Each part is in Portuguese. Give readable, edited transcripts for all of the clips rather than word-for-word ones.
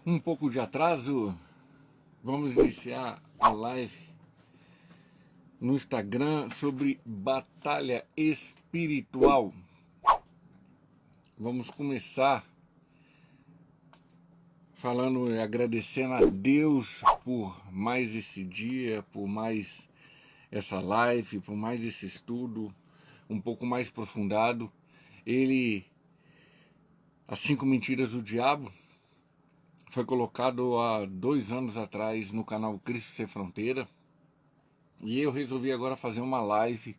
Um pouco de atraso, vamos iniciar a live no Instagram sobre batalha espiritual. Vamos começar falando e agradecendo a Deus por mais esse dia, por mais essa live, por mais esse estudo um pouco mais aprofundado. Ele, As 5 Mentiras do Diabo, foi colocado há 2 anos atrás no canal Cristo Sem Fronteira. E eu resolvi agora fazer uma live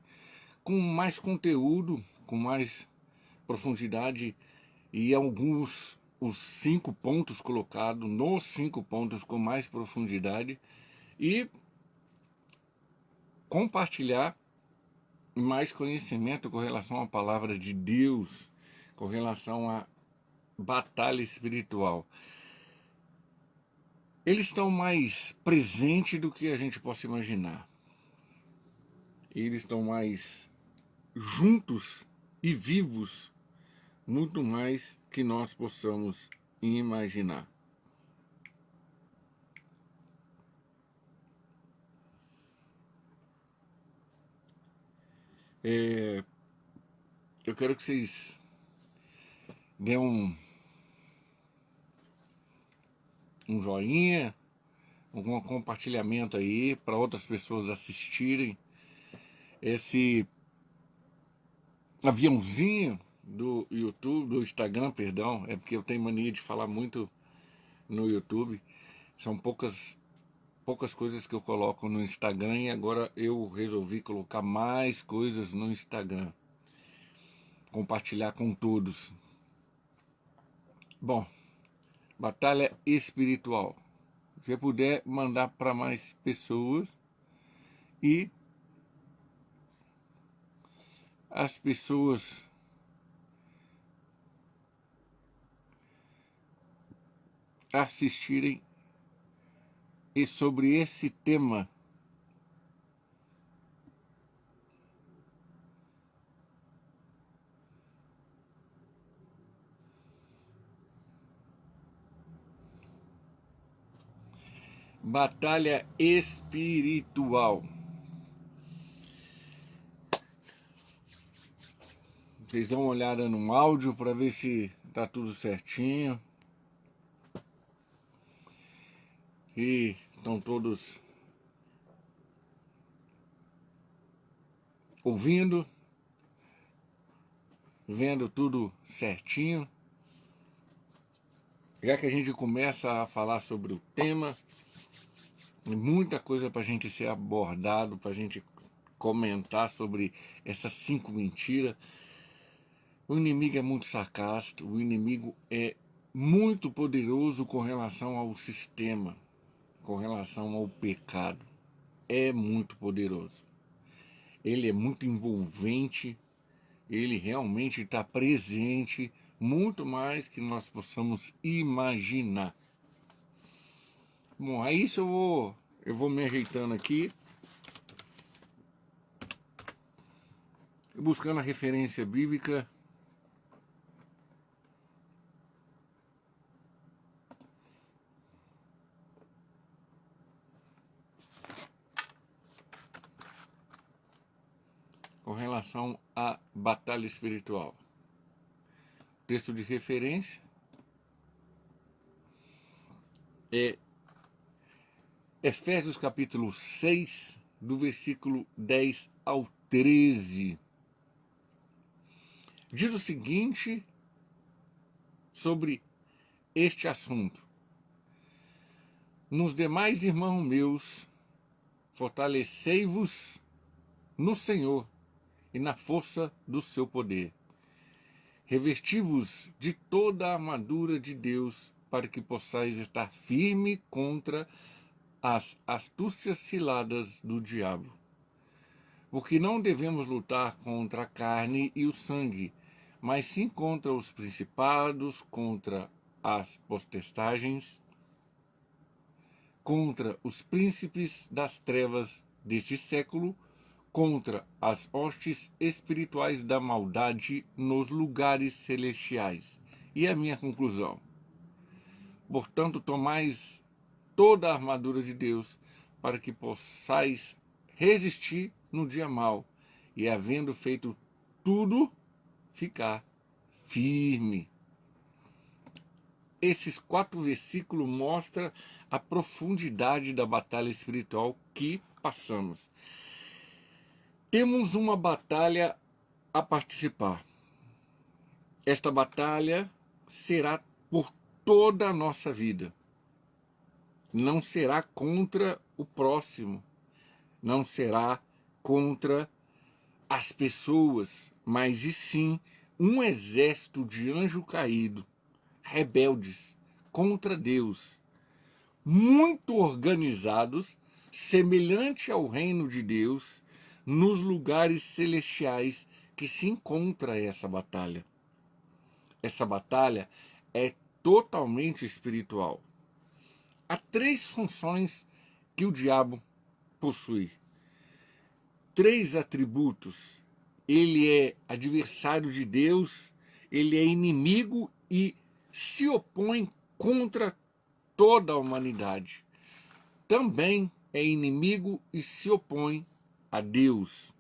com mais conteúdo, com mais profundidade e os 5 pontos colocados, nos 5 pontos com mais profundidade, e compartilhar mais conhecimento com relação à palavra de Deus, com relação à batalha espiritual. Eles estão mais presentes do que a gente possa imaginar. Eles estão mais juntos e vivos, muito mais que nós possamos imaginar. Eu quero que vocês dêem um joinha, um compartilhamento aí para outras pessoas assistirem esse aviãozinho do YouTube, do Instagram, perdão, é porque eu tenho mania de falar muito no YouTube. São poucas coisas que eu coloco no Instagram e agora eu resolvi colocar mais coisas no Instagram, compartilhar com todos. Bom, batalha espiritual. Se você puder mandar para mais pessoas e as pessoas assistirem e sobre esse tema. Batalha espiritual. Vocês dão uma olhada no áudio para ver se tá tudo certinho. E estão todos ouvindo, vendo tudo certinho. Já que a gente começa a falar sobre o tema, tem muita coisa para a gente ser abordado, para a gente comentar sobre essas 5 mentiras. O inimigo é muito sarcástico, o inimigo é muito poderoso com relação ao sistema, com relação ao pecado. É muito poderoso. Ele é muito envolvente, ele realmente está presente, muito mais que nós possamos imaginar. Bom, aí isso eu vou me ajeitando aqui, buscando a referência bíblica. Com relação à batalha espiritual. Texto de referência é Efésios capítulo 6, do versículo 10 ao 13. Diz o seguinte sobre este assunto: nos demais, irmãos meus, fortalecei-vos no Senhor e na força do seu poder. Revesti-vos de toda a armadura de Deus, para que possais estar firme contra as astúcias ciladas do diabo. Porque não devemos lutar contra a carne e o sangue, mas sim contra os principados, contra as potestades, contra os príncipes das trevas deste século, contra as hostes espirituais da maldade nos lugares celestiais. E a minha conclusão: Portanto, tomais toda a armadura de Deus, para que possais resistir no dia mau, e havendo feito tudo, ficar firme. Esses 4 versículos mostram a profundidade da batalha espiritual que passamos. Temos uma batalha a participar. Esta batalha será por toda a nossa vida. Não será contra o próximo, não será contra as pessoas, mas e sim um exército de anjo caído, rebeldes contra Deus, muito organizados, semelhante ao reino de Deus, nos lugares celestiais que se encontra essa batalha. Essa batalha é totalmente espiritual. Há 3 funções que o diabo possui. 3 atributos. Ele é adversário de Deus, ele é inimigo e se opõe contra toda a humanidade. Também é inimigo e se opõe a Deus.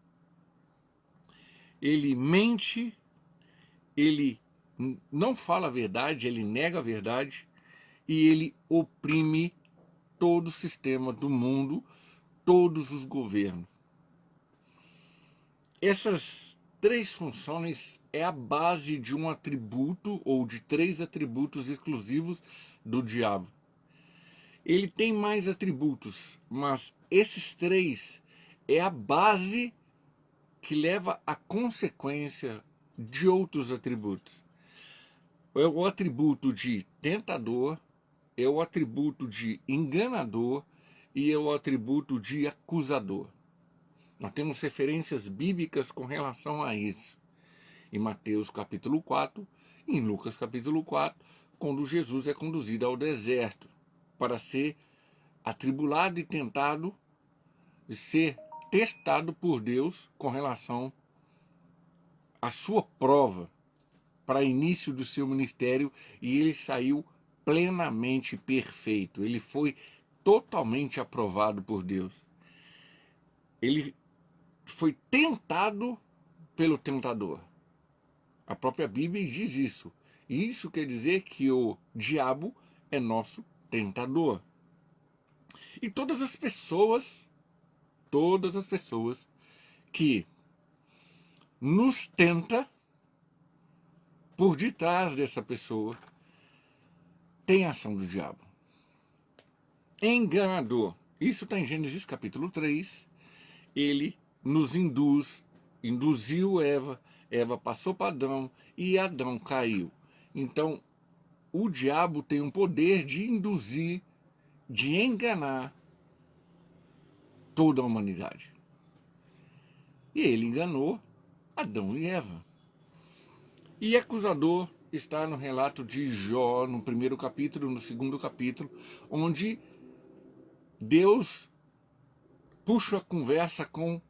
Ele mente, ele não fala a verdade, ele nega a verdade e ele oprime todo o sistema do mundo, todos os governos. Essas 3 funções é a base de um atributo ou de 3 atributos exclusivos do diabo. Ele tem mais atributos, mas esses 3 é a base que leva à consequência de outros atributos. É o atributo de tentador, é o atributo de enganador e é o atributo de acusador. Nós temos referências bíblicas com relação a isso. Em Mateus capítulo 4, em Lucas capítulo 4, quando Jesus é conduzido ao deserto para ser atribulado e tentado, e ser testado por Deus com relação à sua prova para início do seu ministério, e ele saiu plenamente perfeito. Ele foi totalmente aprovado por Deus. Ele foi tentado pelo tentador. A própria Bíblia diz isso. E isso quer dizer que o diabo é nosso tentador. E todas as pessoas que nos tenta, por detrás dessa pessoa, tem a ação do diabo. Enganador. Isso está em Gênesis capítulo 3. Ele nos induziu Eva, Eva passou para Adão e Adão caiu. Então, o diabo tem um poder de induzir, de enganar toda a humanidade. E ele enganou Adão e Eva. E acusador está no relato de Jó, no 1º capítulo, no 2º capítulo, onde Deus puxa a conversa com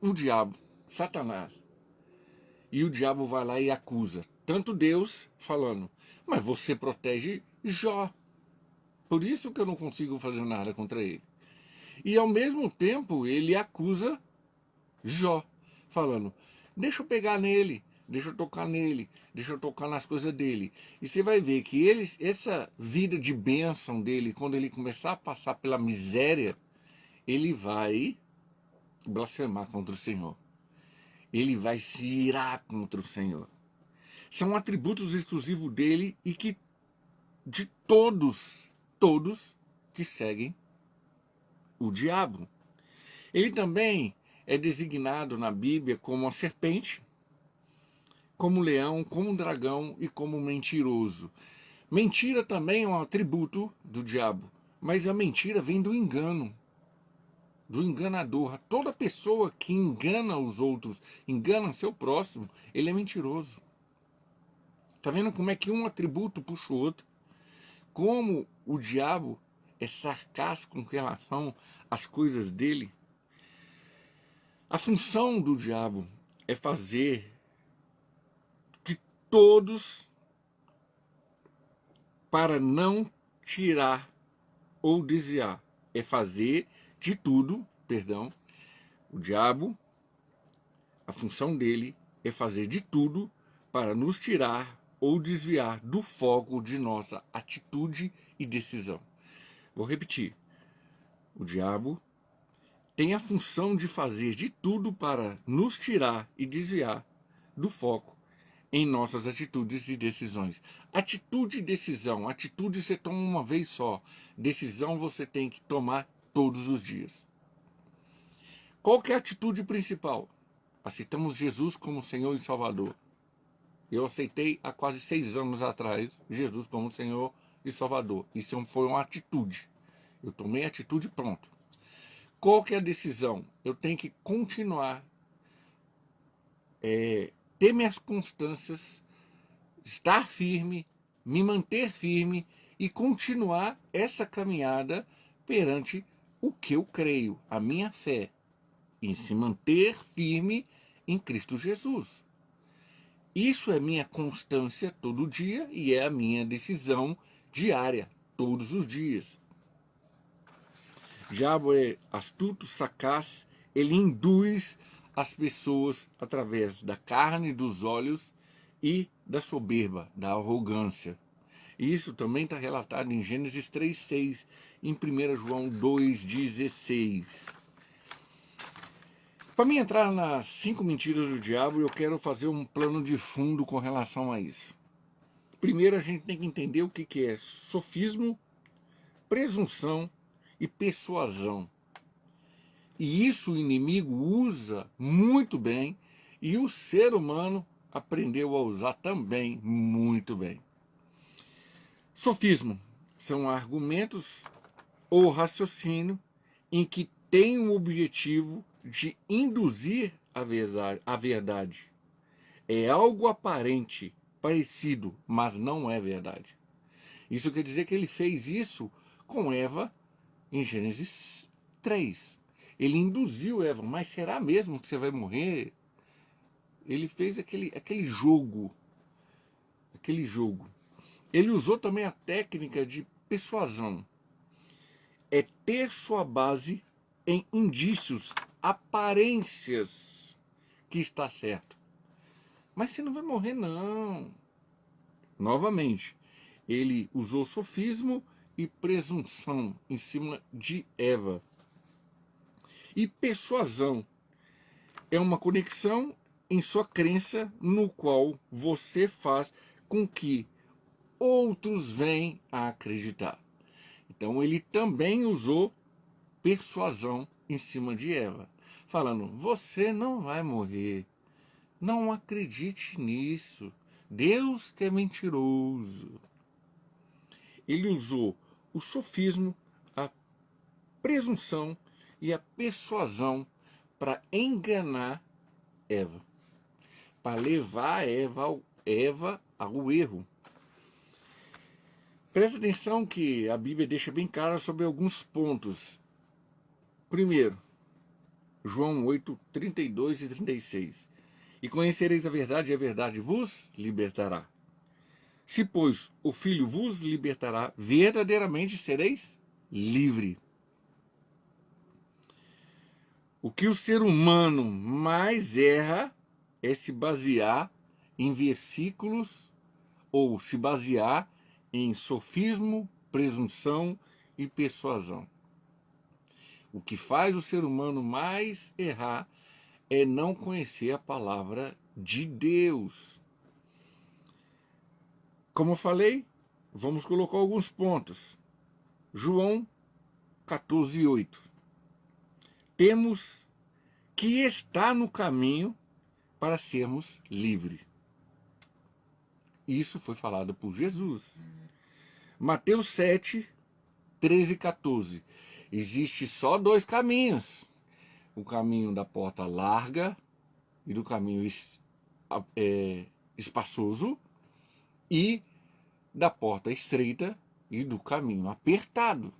o diabo, Satanás. E o diabo vai lá e acusa. Tanto Deus falando, mas você protege Jó. Por isso que eu não consigo fazer nada contra ele. E ao mesmo tempo ele acusa Jó, falando, deixa eu pegar nele, deixa eu tocar nele, deixa eu tocar nas coisas dele. E você vai ver que essa vida de bênção dele, quando ele começar a passar pela miséria, ele vai blasfemar contra o Senhor. Ele vai se irar contra o Senhor. São atributos exclusivos dele e que de todos que seguem o diabo. Ele também é designado na Bíblia como a serpente, como leão, como dragão e como mentiroso. Mentira também é um atributo do diabo, mas a mentira vem do engano, do enganador. Toda pessoa que engana os outros, engana seu próximo, ele é mentiroso. Tá vendo como é que um atributo puxa o outro? Como o diabo é sarcástico com relação às coisas dele? A função do diabo é fazer que todos para não tirar ou desviar. É fazer de tudo, perdão, o diabo, a função dele é fazer de tudo para nos tirar ou desviar do foco de nossa atitude e decisão. Vou repetir. O diabo tem a função de fazer de tudo para nos tirar e desviar do foco em nossas atitudes e decisões. Atitude e decisão. Atitude você toma uma vez só. Decisão você tem que tomar todos os dias. Qual que é a atitude principal? Aceitamos Jesus como Senhor e Salvador. Eu aceitei há quase 6 anos atrás Jesus como Senhor e Salvador. Isso foi uma atitude. Eu tomei a atitude, pronto. Qual que é a decisão? Eu tenho que continuar, ter minhas constâncias, estar firme, me manter firme e continuar essa caminhada perante o que eu creio, a minha fé, em se manter firme em Cristo Jesus. Isso é minha constância todo dia e é a minha decisão diária, todos os dias. O diabo é astuto, sagaz, ele induz as pessoas através da carne, dos olhos e da soberba, da arrogância. Isso também está relatado em Gênesis 3,6, em 1 João 2,16. Para mim entrar nas 5 mentiras do diabo, eu quero fazer um plano de fundo com relação a isso. Primeiro a gente tem que entender o que é sofismo, presunção e persuasão. E isso o inimigo usa muito bem e o ser humano aprendeu a usar também muito bem. Sofismo são argumentos ou raciocínio em que tem o objetivo de induzir a verdade. É algo aparente, parecido, mas não é verdade. Isso quer dizer que ele fez isso com Eva em Gênesis 3. Ele induziu Eva, mas será mesmo que você vai morrer? Ele fez aquele jogo. Ele usou também a técnica de persuasão. É ter sua base em indícios, aparências que está certo. Mas você não vai morrer, não. Novamente, ele usou sofismo e presunção em cima de Eva. E persuasão é uma conexão em sua crença no qual você faz com que outros venham a acreditar. Então ele também usou persuasão em cima de Eva, falando: você não vai morrer, não acredite nisso, Deus que é mentiroso. Ele usou o sofismo, a presunção e a persuasão para enganar Eva, para levar Eva ao erro. Presta atenção que a Bíblia deixa bem clara sobre alguns pontos. Primeiro, João 8, 32 e 36. E conhecereis a verdade, e a verdade vos libertará. Se, pois, o Filho vos libertará, verdadeiramente sereis livre. O que o ser humano mais erra é se basear em versículos ou se basear em sofismo, presunção e persuasão. O que faz o ser humano mais errar é não conhecer a palavra de Deus. Como eu falei, vamos colocar alguns pontos. João 14:8. Temos que estar no caminho para sermos livres. Isso foi falado por Jesus. Mateus 7, 13 e 14. Existe só 2 caminhos. O caminho da porta larga e do caminho espaçoso e da porta estreita e do caminho apertado.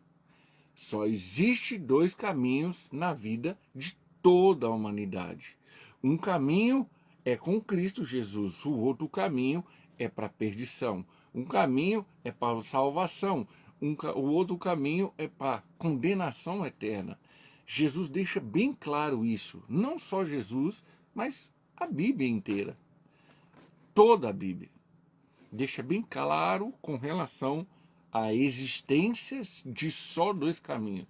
Só existe 2 caminhos na vida de toda a humanidade. Um caminho é com Cristo Jesus, o outro caminho é para a perdição. Um caminho é para a salvação, o outro caminho é para condenação eterna. Jesus deixa bem claro isso. Não só Jesus, mas a Bíblia inteira. Toda a Bíblia. Deixa bem claro com relação à existência de só dois caminhos.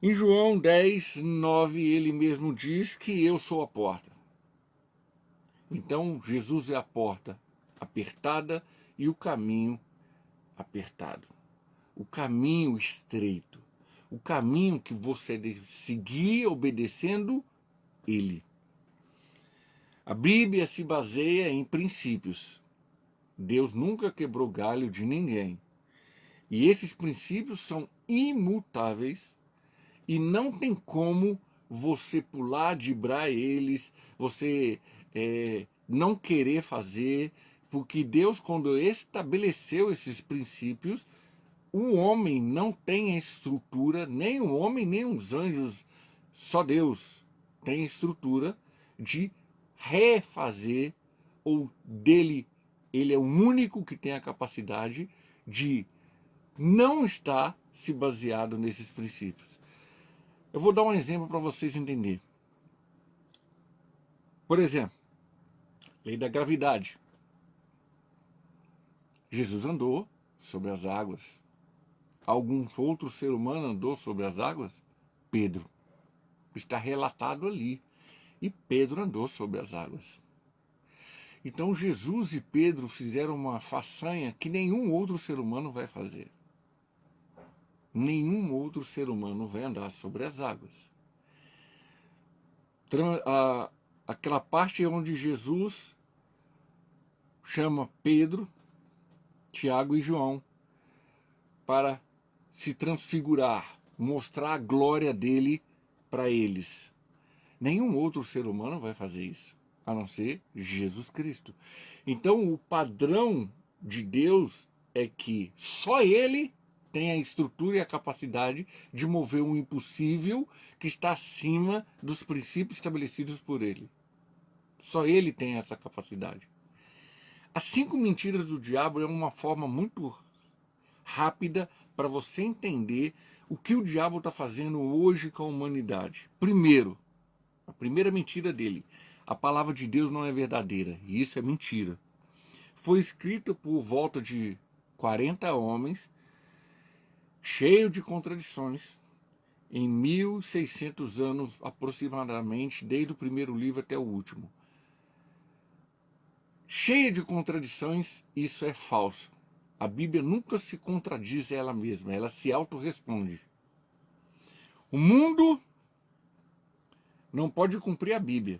Em João 10, 9, ele mesmo diz que eu sou a porta. Então, Jesus é a porta apertada e o caminho apertado. O caminho estreito. O caminho que você deve seguir obedecendo ele. A Bíblia se baseia em princípios. Deus nunca quebrou galho de ninguém. E esses princípios são imutáveis e não tem como você pular, driblar eles, você não querer fazer, porque Deus, quando estabeleceu esses princípios, o homem não tem a estrutura, nem o homem, nem os anjos, só Deus tem a estrutura de refazer, ou dele, ele é o único que tem a capacidade de não estar se baseado nesses princípios. Eu vou dar um exemplo para vocês entenderem. Por exemplo, lei da gravidade. Jesus andou sobre as águas. Algum outro ser humano andou sobre as águas? Pedro. Está relatado ali. E Pedro andou sobre as águas. Então Jesus e Pedro fizeram uma façanha que nenhum outro ser humano vai fazer. Nenhum outro ser humano vai andar sobre as águas. Aquela parte onde Jesus chama Pedro, Tiago e João para se transfigurar, mostrar a glória dele para eles. Nenhum outro ser humano vai fazer isso, a não ser Jesus Cristo. Então o padrão de Deus é que só ele tem a estrutura e a capacidade de mover um impossível que está acima dos princípios estabelecidos por ele. Só ele tem essa capacidade. As 5 mentiras do diabo é uma forma muito rápida para você entender o que o diabo está fazendo hoje com a humanidade. Primeiro, a primeira mentira dele: a palavra de Deus não é verdadeira. E isso é mentira. Foi escrito por volta de 40 homens, cheio de contradições, em 1600 anos aproximadamente, desde o primeiro livro até o último. Cheia de contradições, isso é falso. A Bíblia nunca se contradiz ela mesma, ela se autorresponde. O mundo não pode cumprir a Bíblia,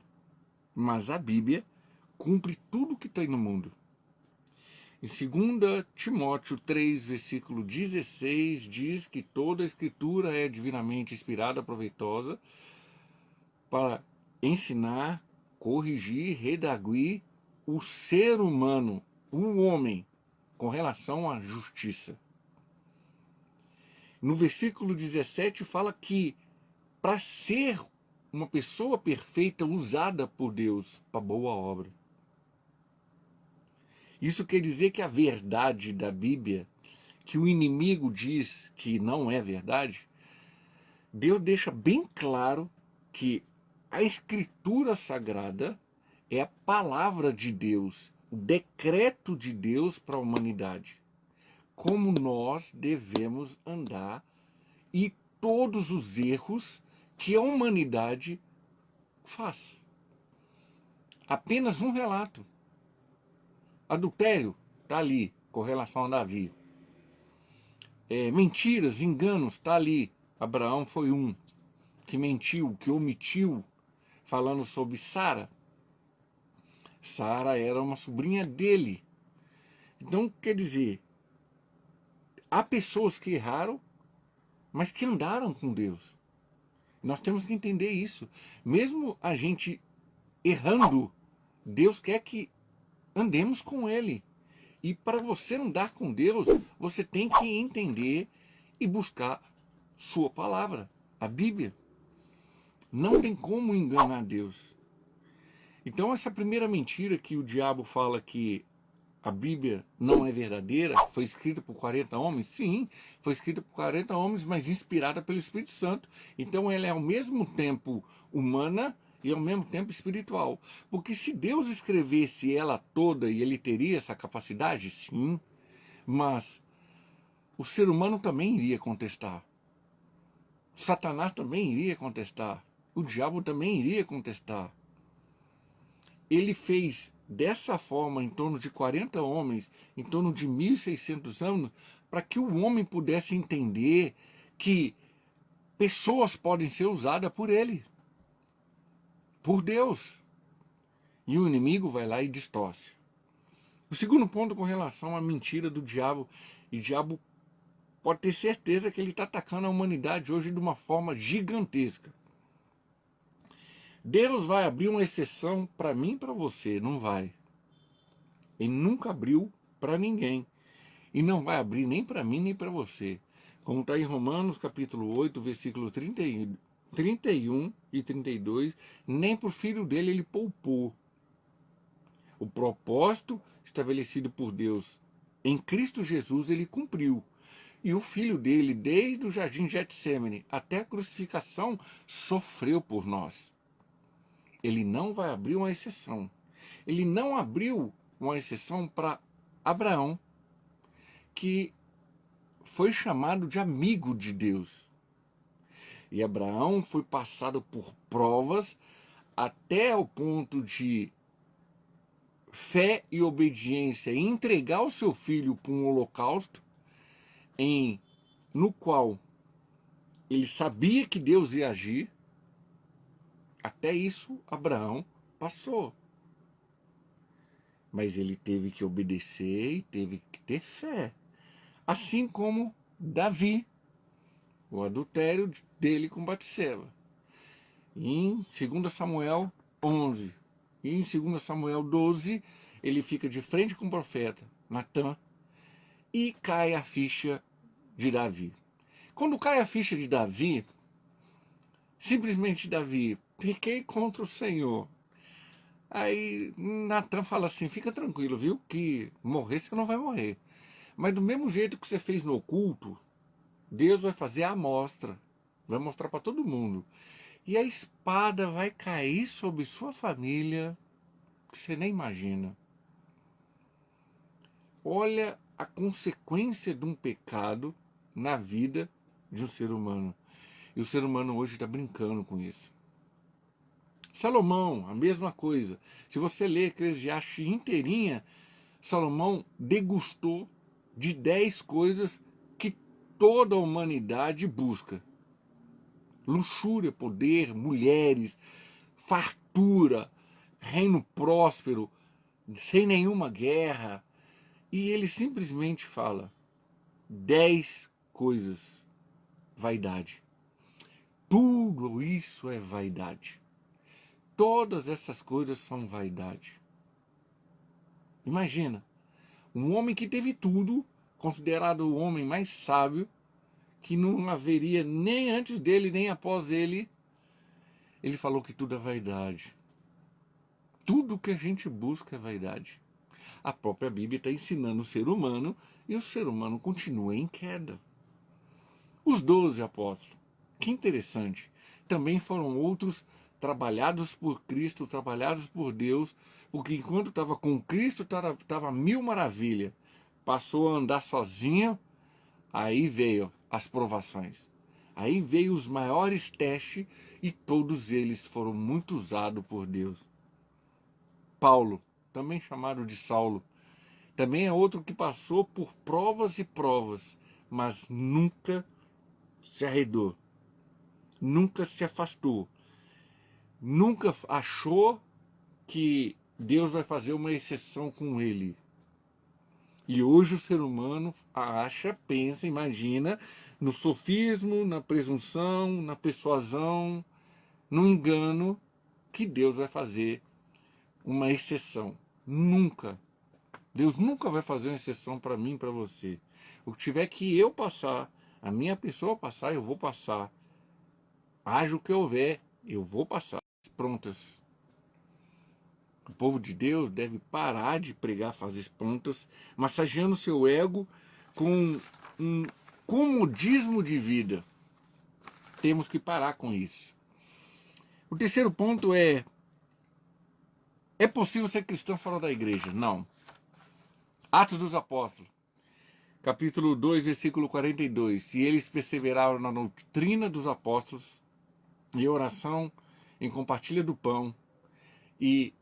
mas a Bíblia cumpre tudo que tem no mundo. Em 2 Timóteo 3, versículo 16, diz que toda a Escritura é divinamente inspirada, proveitosa, para ensinar, corrigir, redarguir o ser humano, o homem, com relação à justiça. No versículo 17 fala que para ser uma pessoa perfeita usada por Deus para boa obra. Isso quer dizer que a verdade da Bíblia, que o inimigo diz que não é verdade, Deus deixa bem claro que a Escritura Sagrada é a palavra de Deus, o decreto de Deus para a humanidade. Como nós devemos andar e todos os erros que a humanidade faz. Apenas um relato. Adultério está ali, com relação a Davi. Mentiras, enganos, está ali. Abraão foi um que mentiu, que omitiu, falando sobre Sara. Sara era uma sobrinha dele. Então, quer dizer, há pessoas que erraram, mas que andaram com Deus. Nós temos que entender isso. Mesmo a gente errando, Deus quer que andemos com Ele. E para você andar com Deus, você tem que entender e buscar sua palavra, a Bíblia. Não tem como enganar Deus. Então essa primeira mentira que o diabo fala, que a Bíblia não é verdadeira, foi escrita por 40 homens? Sim, foi escrita por 40 homens, mas inspirada pelo Espírito Santo. Então ela é ao mesmo tempo humana e ao mesmo tempo espiritual. Porque se Deus escrevesse ela toda e ele teria essa capacidade, sim, mas o ser humano também iria contestar. Satanás também iria contestar. O diabo também iria contestar. Ele fez dessa forma em torno de 40 homens, em torno de 1.600 anos, para que o homem pudesse entender que pessoas podem ser usadas por ele, por Deus. E o inimigo vai lá e distorce. O segundo ponto com relação à mentira do diabo, e o diabo pode ter certeza que ele está atacando a humanidade hoje de uma forma gigantesca. Deus vai abrir uma exceção para mim e para você, não vai. Ele nunca abriu para ninguém. E não vai abrir nem para mim nem para você. Como está em Romanos capítulo 8, versículo 31 e 32, nem para o filho dele ele poupou. O propósito estabelecido por Deus em Cristo Jesus ele cumpriu. E o filho dele, desde o jardim Getsêmani até a crucificação, sofreu por nós. Ele não vai abrir uma exceção. Ele não abriu uma exceção para Abraão, que foi chamado de amigo de Deus. E Abraão foi passado por provas até o ponto de fé e obediência e entregar o seu filho para um holocausto, no qual ele sabia que Deus ia agir. Até isso Abraão passou. Mas ele teve que obedecer e teve que ter fé. Assim como Davi, o adultério dele com Batseba. Em 2 Samuel 11 e em 2 Samuel 12, ele fica de frente com o profeta Natã e cai a ficha de Davi. Quando cai a ficha de Davi, simplesmente Davi, pequei contra o Senhor. Aí Natã fala assim, fica tranquilo, viu, que morrer você não vai morrer. Mas do mesmo jeito que você fez no oculto, Deus vai fazer a amostra, vai mostrar para todo mundo. E a espada vai cair sobre sua família, que você nem imagina. Olha a consequência de um pecado na vida de um ser humano. E o ser humano hoje está brincando com isso. Salomão, a mesma coisa. Se você ler Eclesiastes inteirinha, Salomão degustou de 10 coisas que toda a humanidade busca. Luxúria, poder, mulheres, fartura, reino próspero, sem nenhuma guerra. E ele simplesmente fala 10 coisas. Vaidade. Tudo isso é vaidade. Todas essas coisas são vaidade. Imagina, um homem que teve tudo, considerado o homem mais sábio, que não haveria nem antes dele, nem após ele, ele falou que tudo é vaidade. Tudo que a gente busca é vaidade. A própria Bíblia está ensinando o ser humano e o ser humano continua em queda. Os 12 apóstolos, que interessante, também foram outros trabalhados por Cristo, trabalhados por Deus, porque enquanto estava com Cristo estava mil maravilha. Passou a andar sozinho, aí veio as provações. Aí veio os maiores testes e todos eles foram muito usados por Deus. Paulo, também chamado de Saulo, também é outro que passou por provas e provas, mas nunca se arredou, nunca se afastou, nunca achou que Deus vai fazer uma exceção com ele. E hoje o ser humano acha, pensa, imagina no sofismo, na presunção, na persuasão, no engano, que Deus vai fazer uma exceção. Nunca. Deus nunca vai fazer uma exceção para mim e para você. O que tiver que eu passar, a minha pessoa passar, eu vou passar. Haja o que houver, eu vou passar. Prontas. O povo de Deus deve parar de pregar fases pontas, massageando seu ego com um comodismo de vida. Temos que parar com isso. O terceiro ponto é possível ser cristão fora da igreja? Não. Atos dos Apóstolos, capítulo 2, versículo 42. Se eles perseveraram na doutrina dos apóstolos, em oração, em compartilha do pão e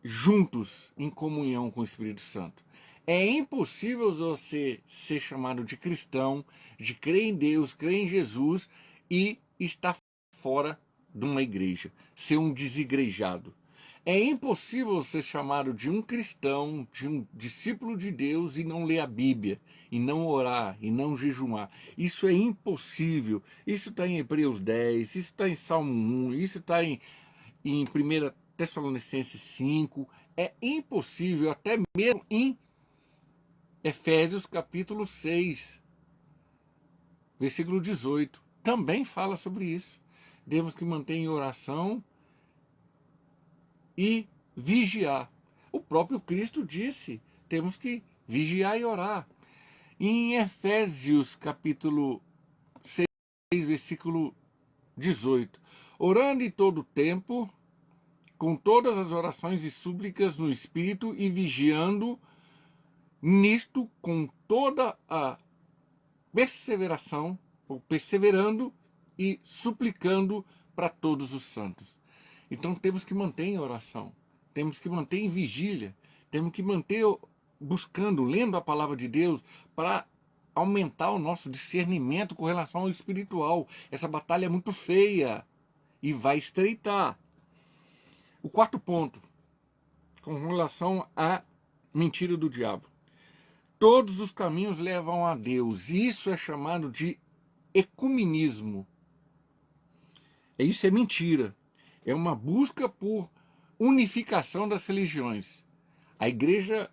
juntos em comunhão com o Espírito Santo. É impossível você ser chamado de cristão, de crer em Deus, crer em Jesus e estar fora de uma igreja, ser um desigrejado. É impossível ser chamado de um cristão, de um discípulo de Deus e não ler a Bíblia, e não orar, e não jejuar. Isso é impossível. Isso está em Hebreus 10, isso está em Salmo 1, isso está em 1 Tessalonicenses 5. É impossível, até mesmo em Efésios capítulo 6, versículo 18. Também fala sobre isso. Temos que manter em oração e vigiar. O próprio Cristo disse, temos que vigiar e orar. Em Efésios capítulo 6, versículo 18. Orando em todo o tempo, com todas as orações e súplicas no Espírito e vigiando nisto com toda a perseveração, ou perseverando e suplicando para todos os santos. Então temos que manter em oração, temos que manter em vigília, temos que manter buscando, lendo a palavra de Deus para aumentar o nosso discernimento com relação ao espiritual. Essa batalha é muito feia e vai estreitar. O quarto ponto, com relação à mentira do diabo. Todos os caminhos levam a Deus. Isso é chamado de ecumenismo. Isso é mentira. É uma busca por unificação das religiões. A igreja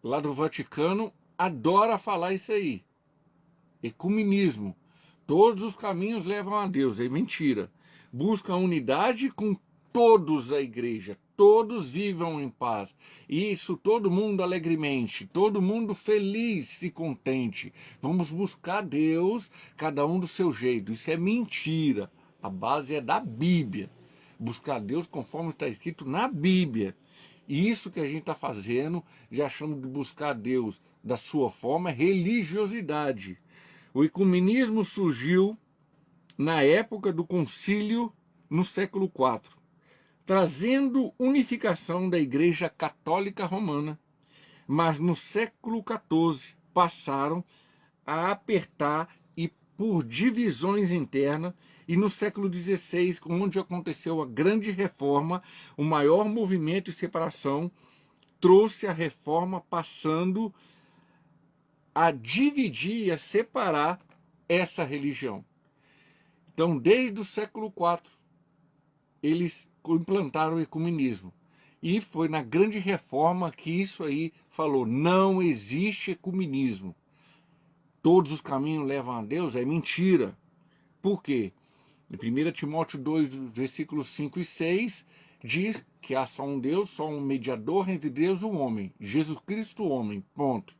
lá do Vaticano adora falar isso aí. Ecumenismo. Todos os caminhos levam a Deus. É mentira. Busca a unidade com todos da igreja. Todos vivam em paz. Isso, todo mundo alegremente, todo mundo feliz e contente. Vamos buscar Deus, cada um do seu jeito. Isso é mentira. A base é da Bíblia. Buscar Deus conforme está escrito na Bíblia. E isso que a gente está fazendo, já achamos de buscar Deus da sua forma, é religiosidade. O ecumenismo surgiu na época do concílio no século IV, trazendo unificação da Igreja Católica Romana, mas no século XIV passaram a apertar e por divisões internas, e no século XVI, onde aconteceu a grande reforma, o maior movimento de separação, trouxe a reforma passando a dividir e a separar essa religião. Então, desde o século IV, eles implantaram o ecumenismo. E foi na grande reforma que isso aí falou, não existe ecumenismo. Todos os caminhos levam a Deus, é mentira. Por quê? Em 1 Timóteo 2, versículos 5 e 6, diz que há só um Deus, só um mediador entre Deus e o homem, Jesus Cristo o homem, ponto.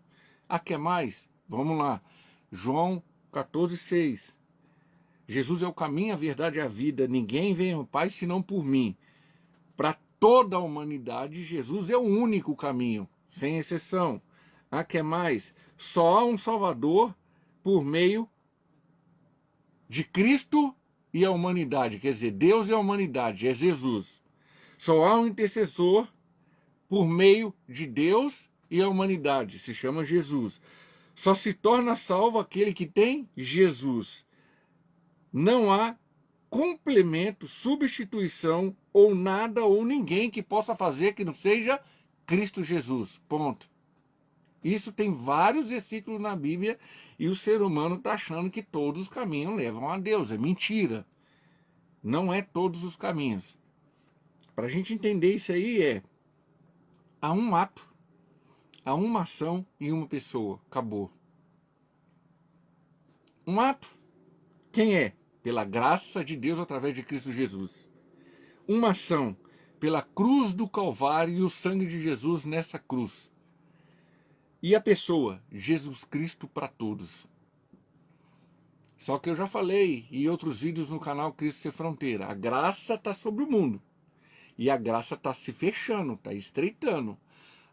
Ah, quer mais? Vamos lá. João 14, 6. Jesus é o caminho, a verdade e a vida. Ninguém vem ao Pai senão por mim. Para toda a humanidade, Jesus é o único caminho, sem exceção. Ah, quer mais? Só há um Salvador por meio de Cristo e a humanidade. Quer dizer, Deus e a humanidade, é Jesus. Só há um intercessor por meio de Deus e a humanidade, se chama Jesus. Só se torna salvo aquele que tem Jesus. Não há complemento, substituição ou nada ou ninguém que possa fazer que não seja Cristo Jesus. Ponto. Isso tem vários versículos na Bíblia e o ser humano está achando que todos os caminhos levam a Deus. É mentira. Não é todos os caminhos. Para a gente entender isso aí há um ato, há uma ação e uma pessoa. Acabou. Um ato. Quem é? Pela graça de Deus através de Cristo Jesus. Uma ação pela cruz do Calvário e o sangue de Jesus nessa cruz. E a pessoa, Jesus Cristo para todos. Só que eu já falei em outros vídeos no canal Cristo Sem Fronteira, a graça está sobre o mundo. E a graça está se fechando, está estreitando.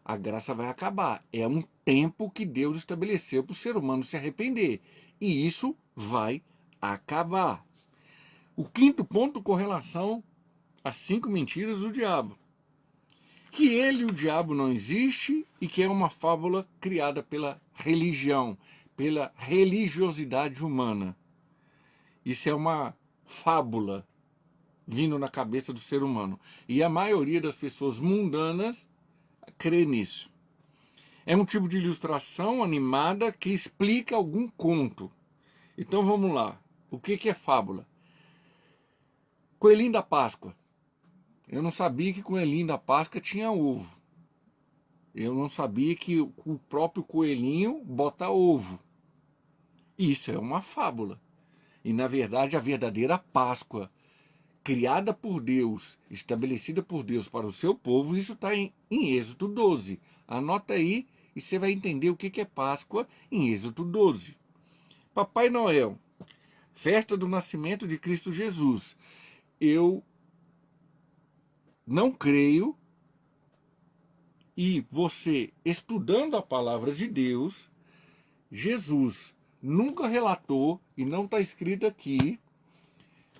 A graça vai acabar. É um tempo que Deus estabeleceu para o ser humano se arrepender. E isso vai acabar. O quinto ponto com relação às 5 mentiras do diabo. Que ele, o diabo, não existe e que é uma fábula criada pela religião, pela religiosidade humana. Isso é uma fábula vindo na cabeça do ser humano. E a maioria das pessoas mundanas crê nisso. É um tipo de ilustração animada que explica algum conto. Então vamos lá. O que é fábula? Coelhinho da Páscoa. Eu não sabia que coelhinho da Páscoa tinha ovo. Eu não sabia que o próprio coelhinho bota ovo. Isso é uma fábula. E na verdade a verdadeira Páscoa, criada por Deus, estabelecida por Deus para o seu povo, isso está em Êxodo 12. Anota aí e você vai entender o que é Páscoa em Êxodo 12. Papai Noel, festa do nascimento de Cristo Jesus. Eu não creio, e você estudando a palavra de Deus, Jesus nunca relatou, e não está escrito aqui,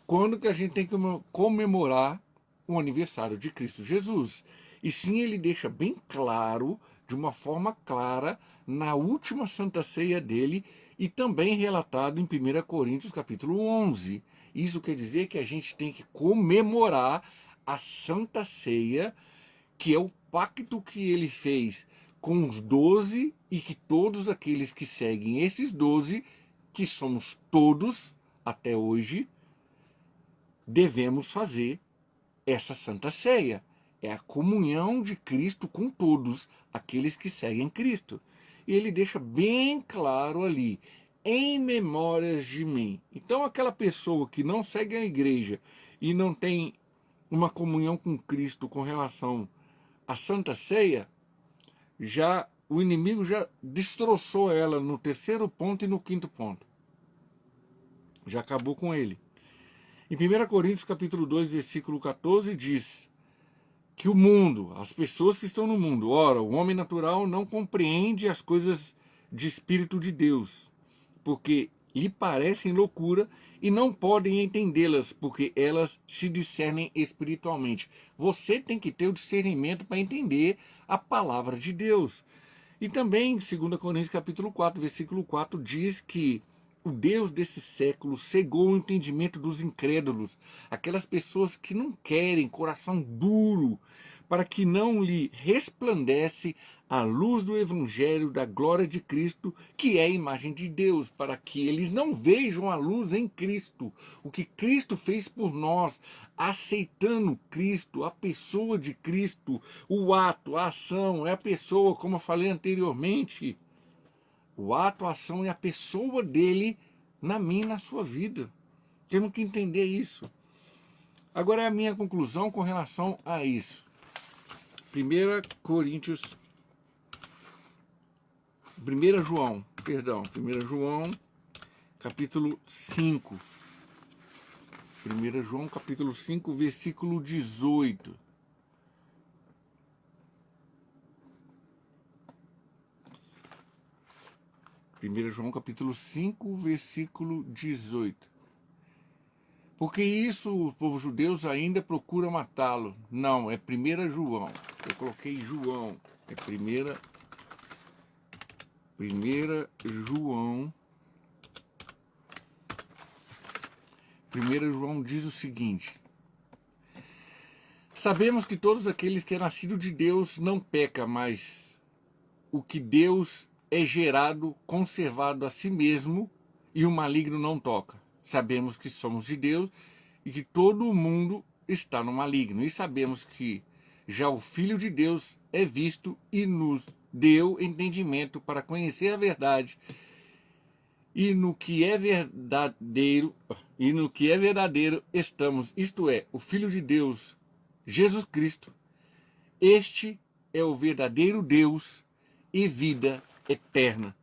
quando que a gente tem que comemorar o aniversário de Cristo Jesus. E sim, ele deixa bem claro, de uma forma clara, na última Santa Ceia dele, e também relatado em 1 Coríntios capítulo 11. Isso quer dizer que a gente tem que comemorar a Santa Ceia, que é o pacto que ele fez com os 12, e que todos aqueles que seguem esses 12, que somos todos até hoje, devemos fazer essa Santa Ceia. É a comunhão de Cristo com todos aqueles que seguem Cristo. E ele deixa bem claro ali, em memórias de mim. Então aquela pessoa que não segue a igreja e não tem uma comunhão com Cristo com relação à Santa Ceia, já o inimigo já destroçou ela no terceiro ponto e no quinto ponto. Já acabou com ele. Em 1 Coríntios capítulo 2, versículo 14, diz que o mundo, as pessoas que estão no mundo, ora, o homem natural não compreende as coisas de Espírito de Deus, porque lhe parecem loucura e não podem entendê-las, porque elas se discernem espiritualmente. Você tem que ter o discernimento para entender a palavra de Deus. E também, em 2 Coríntios capítulo 4, versículo 4, diz que o Deus desse século cegou o entendimento dos incrédulos, aquelas pessoas que não querem, coração duro, para que não lhe resplandece a luz do Evangelho da glória de Cristo, que é a imagem de Deus, para que eles não vejam a luz em Cristo, o que Cristo fez por nós, aceitando Cristo, a pessoa de Cristo, o ato, a ação, é a pessoa, como eu falei anteriormente. O ato, a ação é a pessoa dele na minha e na sua vida. Temos que entender isso. Agora é a minha conclusão com relação a isso. 1 João, capítulo 5. 1 João, capítulo 5, versículo 18. João capítulo 5, versículo 18. Porque isso os povos judeus ainda procuram matá-lo. Não, é 1 João. Eu coloquei João. É 1 João. 1 João diz o seguinte: sabemos que todos aqueles que é nascido de Deus não peca, mas o que Deus é gerado, conservado a si mesmo, e o maligno não toca. Sabemos que somos de Deus e que todo o mundo está no maligno. E sabemos que já o Filho de Deus é visto e nos deu entendimento para conhecer a verdade. E no que é verdadeiro, estamos, isto é, o Filho de Deus Jesus Cristo. Este é o verdadeiro Deus e vida eterna.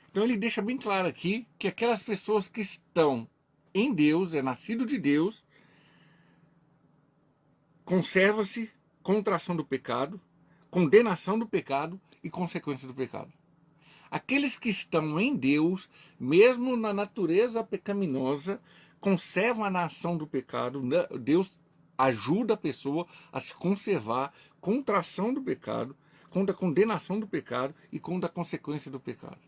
Então ele deixa bem claro aqui que aquelas pessoas que estão em Deus, é nascido de Deus, conserva-se contração do pecado, condenação do pecado e consequência do pecado. Aqueles que estão em Deus, mesmo na natureza pecaminosa, conservam a ação do pecado. Deus ajuda a pessoa a se conservar contra a ação do pecado, contra a condenação do pecado e contra a consequência do pecado.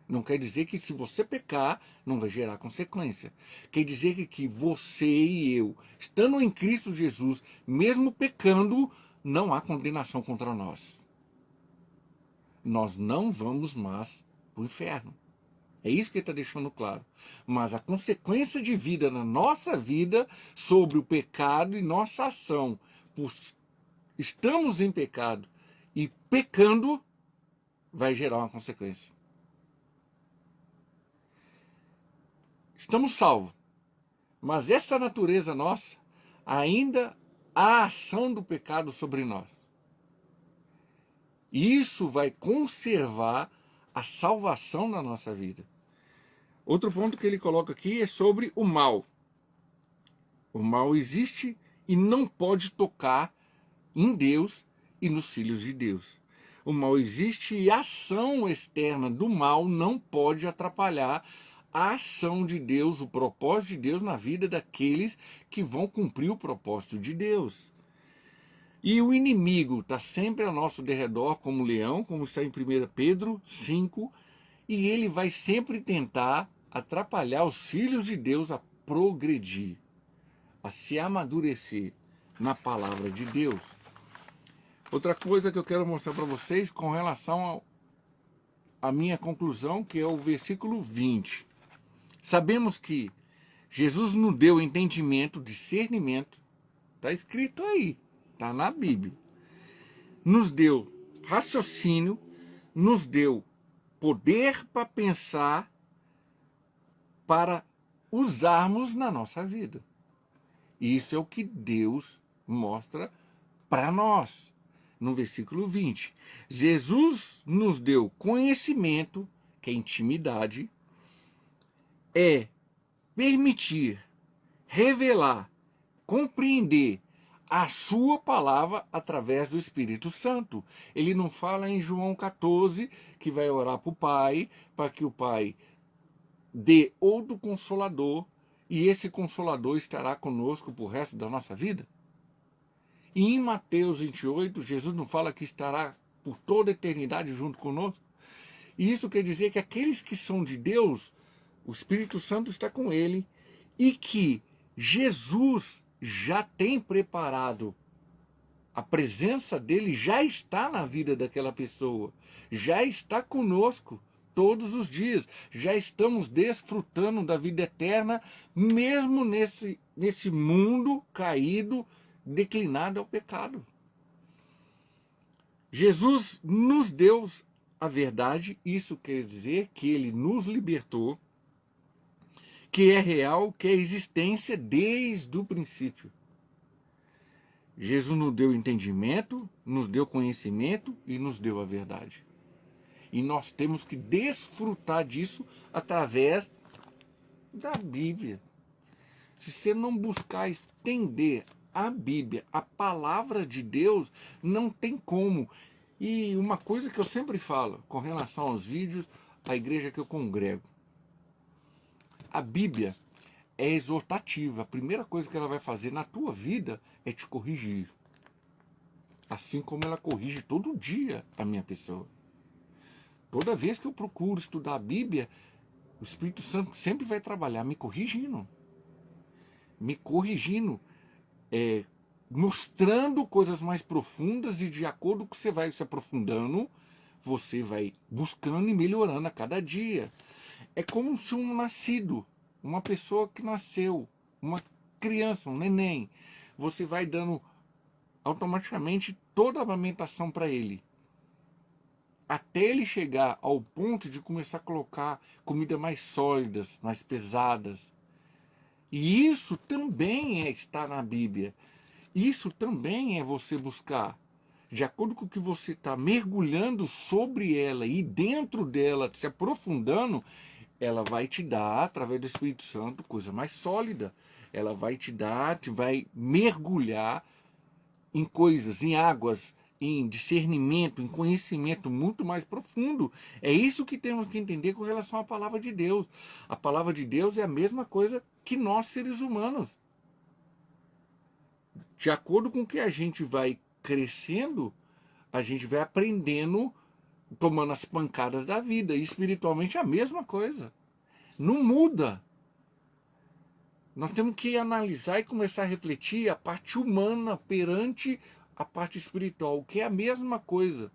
Não quer dizer que se você pecar, não vai gerar consequência. Quer dizer que você e eu, estando em Cristo Jesus, mesmo pecando, não há condenação contra nós. Nós não vamos mais para o inferno. É isso que ele está deixando claro. Mas a consequência de vida na nossa vida sobre o pecado e nossa ação, por estamos em pecado e pecando, vai gerar uma consequência. Estamos salvos, mas essa natureza nossa, ainda há ação do pecado sobre nós. E isso vai conservar a salvação na nossa vida. Outro ponto que ele coloca aqui é sobre o mal. O mal existe e não pode tocar em Deus e nos filhos de Deus. O mal existe e a ação externa do mal não pode atrapalhar a ação de Deus, o propósito de Deus na vida daqueles que vão cumprir o propósito de Deus. E o inimigo está sempre ao nosso derredor como leão, como está em 1 Pedro 5, e ele vai sempre tentar atrapalhar os filhos de Deus a progredir, a se amadurecer na palavra de Deus. Outra coisa que eu quero mostrar para vocês com relação à minha conclusão, que é o versículo 20. Sabemos que Jesus nos deu entendimento, discernimento, está escrito aí, está na Bíblia. Nos deu raciocínio, nos deu poder para pensar, para usarmos na nossa vida. Isso é o que Deus mostra para nós. No versículo 20, Jesus nos deu conhecimento, que é intimidade, é permitir, revelar, compreender a sua palavra através do Espírito Santo. Ele não fala em João 14 que vai orar para o Pai, para que o Pai dê outro Consolador, e esse Consolador estará conosco por resto da nossa vida? E em Mateus 28, Jesus não fala que estará por toda a eternidade junto conosco? E isso quer dizer que aqueles que são de Deus, o Espírito Santo está com ele, e que Jesus já tem preparado, a presença dele já está na vida daquela pessoa, já está conosco todos os dias, já estamos desfrutando da vida eterna, mesmo nesse mundo caído, declinado ao pecado. Jesus nos deu a verdade, isso quer dizer que ele nos libertou, que é real, que é existência desde o princípio. Jesus nos deu entendimento, nos deu conhecimento e nos deu a verdade. E nós temos que desfrutar disso através da Bíblia. Se você não buscar entender a Bíblia, a palavra de Deus, não tem como. E uma coisa que eu sempre falo com relação aos vídeos, a igreja que eu congrego. A Bíblia é exortativa. A primeira coisa que ela vai fazer na tua vida é te corrigir. Assim como ela corrige todo dia a minha pessoa. Toda vez que eu procuro estudar a Bíblia, o Espírito Santo sempre vai trabalhar me corrigindo. Me corrigindo. Mostrando coisas mais profundas, e de acordo com que você vai se aprofundando, você vai buscando e melhorando a cada dia. É como se um nascido, uma pessoa que nasceu, uma criança, um neném, você vai dando automaticamente toda a amamentação para ele, até ele chegar ao ponto de começar a colocar comida mais sólidas, mais pesadas. E isso também está na Bíblia. Isso também é você buscar, de acordo com o que você está mergulhando sobre ela e dentro dela, se aprofundando, ela vai te dar, através do Espírito Santo, coisa mais sólida. Ela vai te dar, te vai mergulhar em coisas, em águas, em discernimento, em conhecimento muito mais profundo. É isso que temos que entender com relação à palavra de Deus. A palavra de Deus é a mesma coisa que nós, seres humanos. De acordo com que a gente vai crescendo, a gente vai aprendendo, tomando as pancadas da vida. E espiritualmente é a mesma coisa. Não muda. Nós temos que analisar e começar a refletir a parte humana perante a parte espiritual, que é a mesma coisa.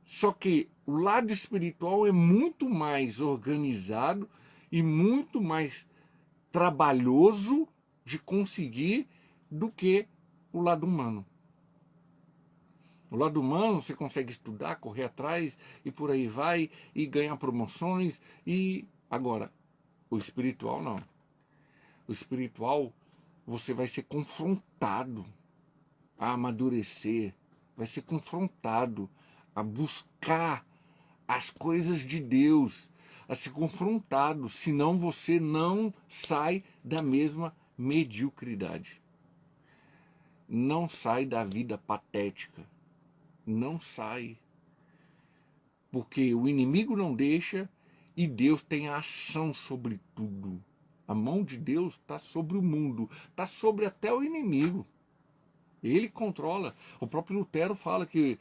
Só que o lado espiritual é muito mais organizado e muito mais trabalhoso de conseguir do que o lado humano. O lado humano você consegue estudar, correr atrás e por aí vai, e ganhar promoções, e agora, o espiritual não. O espiritual, você vai ser confrontado a amadurecer, vai ser confrontado a buscar as coisas de Deus, a ser confrontado, senão você não sai da mesma mediocridade. Não sai da vida patética. Não sai. Porque o inimigo não deixa e Deus tem a ação sobre tudo. A mão de Deus está sobre o mundo, está sobre até o inimigo. Ele controla. O próprio Lutero fala que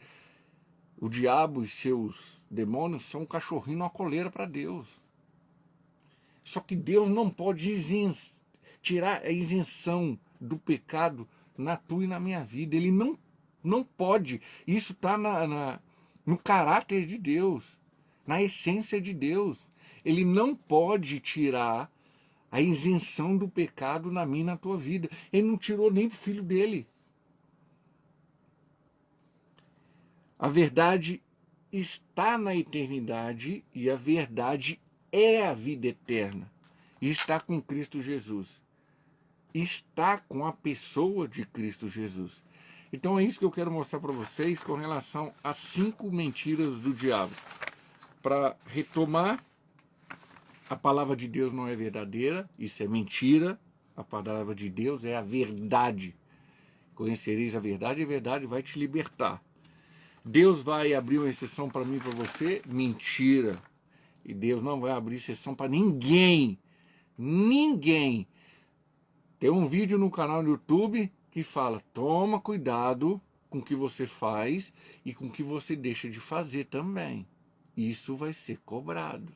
o diabo e seus demônios são um cachorrinho numa coleira para Deus. Só que Deus não pode tirar a isenção do pecado na tua e na minha vida. Ele não pode. Isso está no caráter de Deus, na essência de Deus. Ele não pode tirar a isenção do pecado na minha e na tua vida. Ele não tirou nem pro filho dele. A verdade está na eternidade e a verdade é a vida eterna. E está com Cristo Jesus. Está com a pessoa de Cristo Jesus. Então é isso que eu quero mostrar para vocês com relação às 5 mentiras do diabo. Para retomar, a palavra de Deus não é verdadeira, isso é mentira. A palavra de Deus é a verdade. Conhecereis a verdade vai te libertar. Deus vai abrir uma exceção para mim e para você? Mentira. E Deus não vai abrir exceção para ninguém. Ninguém. Tem um vídeo no canal do YouTube que fala: toma cuidado com o que você faz e com o que você deixa de fazer também. Isso vai ser cobrado.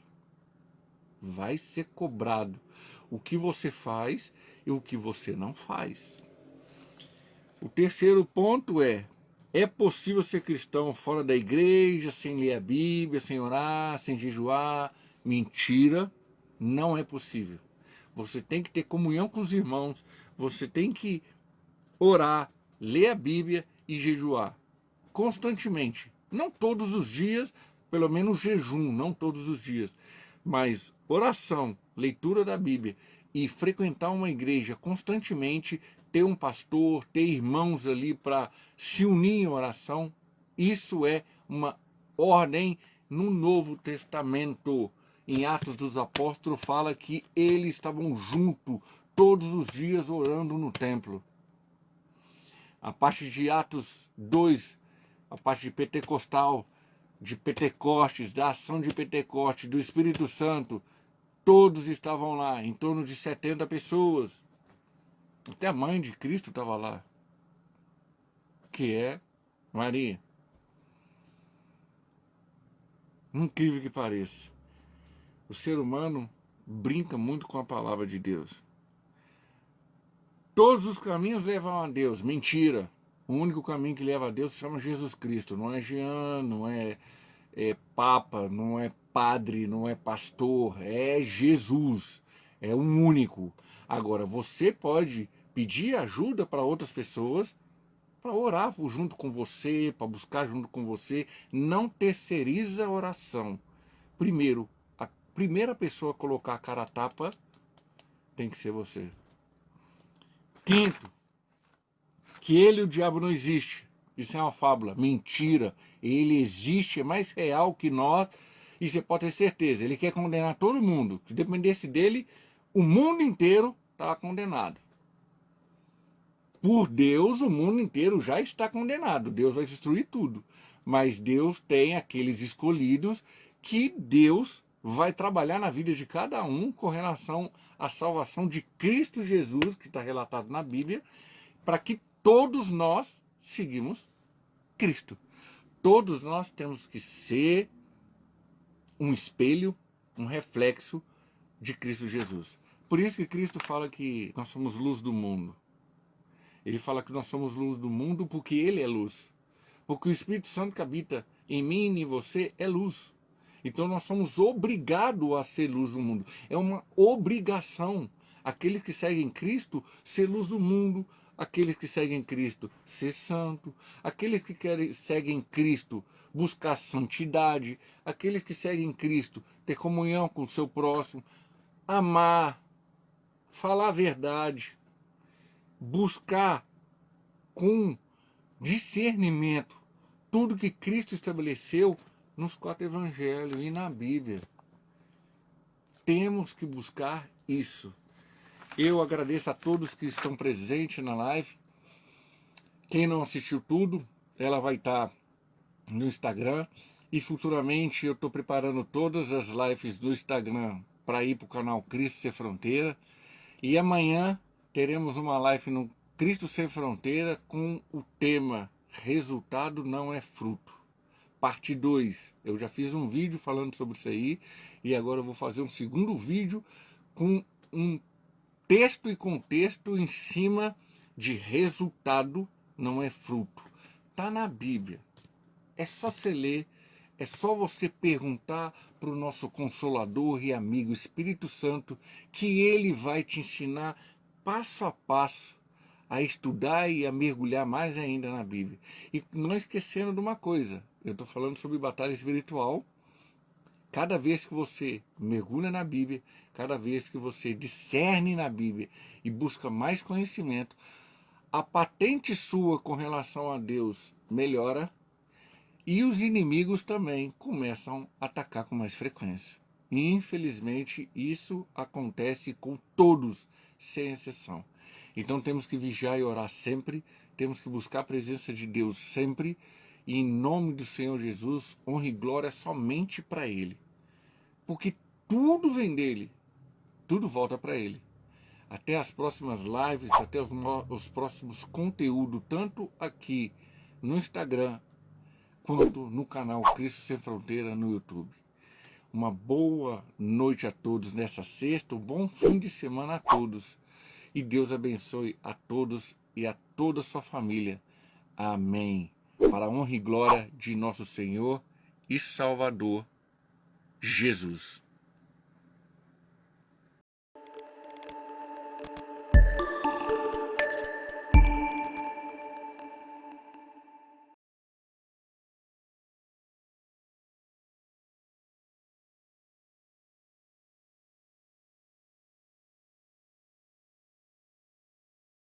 Vai ser cobrado. O que você faz e o que você não faz. O terceiro ponto é possível ser cristão fora da igreja, sem ler a Bíblia, sem orar, sem jejuar? Mentira, não é possível. Você tem que ter comunhão com os irmãos, você tem que orar, ler a Bíblia e jejuar constantemente. Não todos os dias, pelo menos jejum, não todos os dias. Mas oração, leitura da Bíblia e frequentar uma igreja constantemente, ter um pastor, ter irmãos ali para se unir em oração, isso é uma ordem no Novo Testamento. Em Atos dos Apóstolos fala que eles estavam juntos todos os dias orando no templo. A parte de Atos 2, a parte de Pentecostal, de Pentecostes, da ação de Pentecostes, do Espírito Santo, todos estavam lá, em torno de 70 pessoas. Até a mãe de Cristo estava lá, que é Maria. Incrível que pareça. O ser humano brinca muito com a palavra de Deus. Todos os caminhos levam a Deus. Mentira. O único caminho que leva a Deus se chama Jesus Cristo. Não é Jean, não é Papa, não é padre, não é pastor. É Jesus. É o único. Agora, você pode pedir ajuda para outras pessoas, para orar junto com você, para buscar junto com você. Não terceiriza a oração. Primeiro, a primeira pessoa a colocar a cara a tapa tem que ser você. Quinto, Que ele, o diabo, não existe. Isso é uma fábula, mentira. Ele existe, é mais real que nós, e você pode ter certeza. Ele quer condenar todo mundo. Se dependesse dele, o mundo inteiro está condenado. Por Deus, o mundo inteiro já está condenado. Deus vai destruir tudo. Mas Deus tem aqueles escolhidos que Deus vai trabalhar na vida de cada um com relação à salvação de Cristo Jesus, que está relatado na Bíblia, para que todos nós seguimos Cristo. Todos nós temos que ser um espelho, um reflexo de Cristo Jesus. Por isso que Cristo fala que nós somos luz do mundo. Ele fala que nós somos luz do mundo porque Ele é luz. Porque o Espírito Santo que habita em mim e em você é luz. Então nós somos obrigados a ser luz do mundo. É uma obrigação. Aqueles que seguem Cristo, ser luz do mundo. Aqueles que seguem Cristo, ser santo. Aqueles que seguem Cristo, buscar santidade. Aqueles que seguem Cristo, ter comunhão com o seu próximo. Amar. Falar a verdade. Buscar com discernimento tudo que Cristo estabeleceu nos 4 evangelhos e na Bíblia. Temos que buscar isso. Eu agradeço a todos que estão presentes na live. Quem não assistiu tudo, ela vai estar no Instagram. E futuramente eu estou preparando todas as lives do Instagram para ir para o canal Cristo Sem Fronteira. E amanhã teremos uma live no Cristo Sem Fronteira com o tema Resultado não é fruto. Parte 2. Eu já fiz um vídeo falando sobre isso aí. E agora eu vou fazer um segundo vídeo com um texto e contexto em cima de resultado não é fruto. Está na Bíblia. É só você ler. É só você perguntar para o nosso Consolador e amigo Espírito Santo, que ele vai te ensinar passo a passo a estudar e a mergulhar mais ainda na Bíblia. E não esquecendo de uma coisa, eu estou falando sobre batalha espiritual. Cada vez que você mergulha na Bíblia, cada vez que você discerne na Bíblia e busca mais conhecimento, a patente sua com relação a Deus melhora. E os inimigos também começam a atacar com mais frequência. E, infelizmente, isso acontece com todos, sem exceção. Então temos que vigiar e orar sempre, temos que buscar a presença de Deus sempre, e em nome do Senhor Jesus, honra e glória somente para Ele. Porque tudo vem dEle, tudo volta para Ele. Até as próximas lives, até os próximos conteúdos, tanto aqui no Instagram, quanto no canal Cristo Sem Fronteira no YouTube. Uma boa noite a todos nessa sexta, um bom fim de semana a todos. E Deus abençoe a todos e a toda a sua família. Amém. Para a honra e glória de nosso Senhor e Salvador, Jesus.